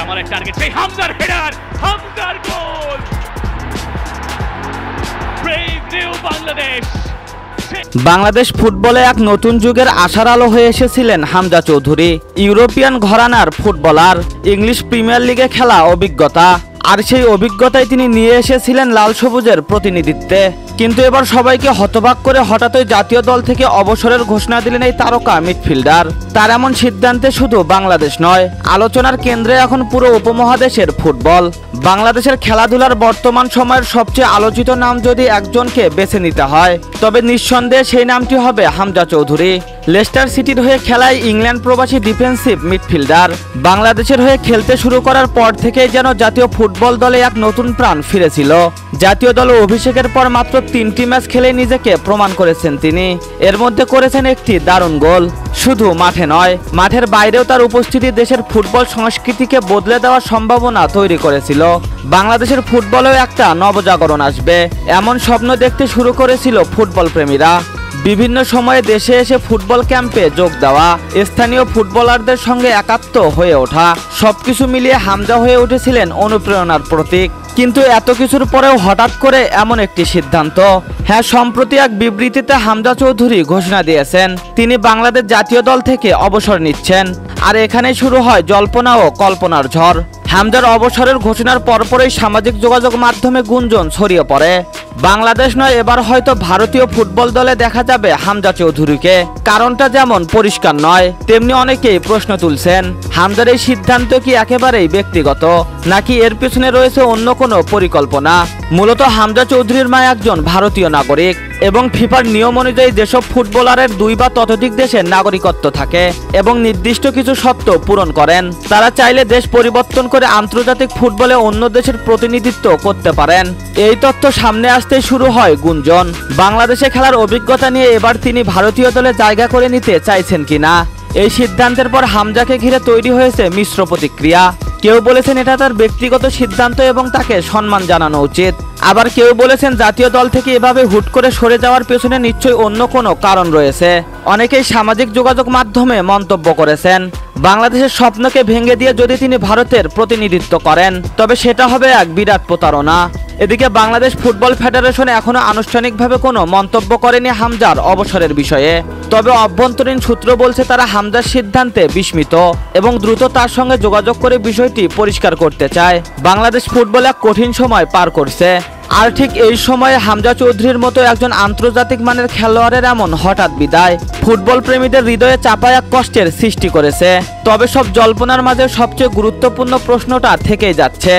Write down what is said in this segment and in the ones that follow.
জামালের টার্গেট, সেই হামজার হেডার, হামজার গোল। Brave new Bangladesh. বাংলাদেশ ফুটবলে এক নতুন যুগের আশার আলো হয়ে এসেছিলেন হামজা চৌধুরী। ইউরোপিয়ান ঘরানার ফুটবলার, ইংলিশ প্রিমিয়ার লিগে খেলা অভিজ্ঞতা, আর সেই অভিজ্ঞতায় তিনি নিয়ে এসেছিলেন লাল সবুজের প্রতিনিধিত্বে। কিন্তু এবার সবাইকে হতবাক করে হঠাৎই জাতীয় দল থেকে অবসরের ঘোষণা দিলেন এই তারকা মিডফিল্ডার। তার এমন সিদ্ধান্তে শুধু বাংলাদেশ নয়, আলোচনার কেন্দ্রে এখন পুরো উপমহাদেশের ফুটবল। বাংলাদেশের খেলাধুলার বর্তমান সময়ের সবচেয়ে আলোচিত নাম যদি একজনকে বেছে নিতে হয়, তবে নিঃসন্দেহে সেই নামটি হবে হামজা চৌধুরী। লেস্টার সিটির হয়ে খেলায় ইংল্যান্ড প্রবাসী ডিফেন্সিভ মিডফিল্ডার বাংলাদেশের হয়ে খেলতে শুরু করার পর থেকেই যেন জাতীয় ফুটবল দলে এক নতুন প্রাণ ফিরেছিল। জাতীয় দলে অভিষেকের পর মাত্র 3টি ম্যাচ খেলে নিজেকে প্রমাণ করেছেন তিনি। এর মধ্যে করেছেন একটি দারুণ গোল। শুধু মাঠে নয়, মাঠের বাইরেও তার উপস্থিতি দেশের ফুটবল সংস্কৃতিকে বদলে দেওয়ার সম্ভাবনা তৈরি করেছিল। বাংলাদেশের ফুটবলেও একটা নবজাগরণ আসবে, এমন স্বপ্ন দেখতে শুরু করেছিল ফুটবল প্রেমীরা। বিভিন্ন সময়ে দেশে এসে ফুটবল ক্যাম্পে যোগ দেওয়া, স্থানীয় ফুটবলারদের সঙ্গে একাত্ম হয়ে ওঠা, সবকিছু মিলিয়ে হামজা হয়ে উঠেছিলেন অনুপ্রেরণার প্রতীক। কিন্তু এত কিছুর পরেও হঠাৎ করে এমন একটি সিদ্ধান্ত। হ্যাঁ, সম্প্রতি এক বিবৃতিতে হামজা চৌধুরী ঘোষণা দিয়েছেন তিনি বাংলাদেশ জাতীয় দল থেকে অবসর নিচ্ছেন। আর এখানেই শুরু হয় জল্পনা ও কল্পনার ঝড়। হামজার অবসরের ঘোষণার পরপরই সামাজিক যোগাযোগ মাধ্যমে গুঞ্জন ছড়িয়ে পড়ে, বাংলাদেশ নয়, এবার হয়তো ভারতীয় ফুটবল দলে দেখা যাবে হামজা চৌধুরীকে। কারণটা যেমন পরিষ্কার নয়, তেমনি অনেকেই প্রশ্ন তুলছেন, হামজার এই সিদ্ধান্ত কি একেবারেই ব্যক্তিগত, নাকি এর পেছনে রয়েছে অন্য কোনো পরিকল্পনা। মূলত হামজা চৌধুরীর মা একজন ভারতীয় নাগরিক এবং ফিফার নিয়ম অনুযায়ী যেসব ফুটবলারের 2 বা ততোধিক দেশের নাগরিকত্ব থাকে এবং নির্দিষ্ট কিছু শর্ত পূরণ করেন, তারা চাইলে দেশ পরিবর্তন করে আন্তর্জাতিক ফুটবলে অন্য দেশের প্রতিনিধিত্ব করতে পারেন। এই তথ্য সামনে আসতেই শুরু হয় গুঞ্জন, বাংলাদেশে খেলার অভিজ্ঞতা নিয়ে এবার তিনি ভারতীয় দলে জায়গা করে নিতে চাইছেন কিনা। এই সিদ্ধান্তের পর হামজাকে ঘিরে তৈরি হয়েছে মিশ্র প্রতিক্রিয়া। কেউ বলেছেন এটা তার ব্যক্তিগত সিদ্ধান্ত এবং তাকে সম্মান জানানো উচিত, আবার কেউ বলেছেন জাতীয় দল থেকে এভাবে হুট করে সরে যাওয়ার পেছনে নিশ্চয়ই অন্য কোনো কারণ রয়েছে। অনেকেই সামাজিক যোগাযোগ মাধ্যমে মন্তব্য করেছেন, বাংলাদেশের স্বপ্নকে ভেঙে দিয়ে যদি তিনি ভারতের প্রতিনিধিত্ব করেন তবে সেটা হবে এক বিরাট প্রতারণা। এদিকে বাংলাদেশ ফুটবল ফেডারেশন এখনো আনুষ্ঠানিকভাবে কোনো মন্তব্য করেনি হামজার অবসরের বিষয়ে, তবে অভ্যন্তরীণ সূত্র বলছে তারা হামজার সিদ্ধান্তে বিস্মিত এবং দ্রুত তার সঙ্গে যোগাযোগ করে বিষয়টি পরিষ্কার করতে চায়। বাংলাদেশ ফুটবল এক কঠিন সময় পার করছে, আর ঠিক এই সময়ে হামজা চৌধুরীর মতো একজন আন্তর্জাতিক মানের খেলোয়াড়ের এমন হঠাৎ বিদায় ফুটবল প্রেমীদের হৃদয়ে চাপা এক কষ্টের সৃষ্টি করেছে। তবে সব জল্পনার মাঝে সবচেয়ে গুরুত্বপূর্ণ প্রশ্নটা থেকেই যাচ্ছে,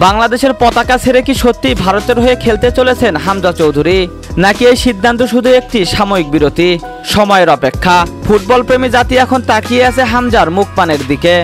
বাংলাদেশের পতাকা ছেড়ে কি সত্যি ভারতের হয়ে খেলতে চলেছেন হামজা চৌধুরী, নাকি এই সিদ্ধান্ত শুধু একটি সাময়িক বিরতি। সময়ের অপেক্ষা। ফুটবল প্রেমী জাতি এখন তাকিয়ে আছে হামজার মুখ পানের দিকে।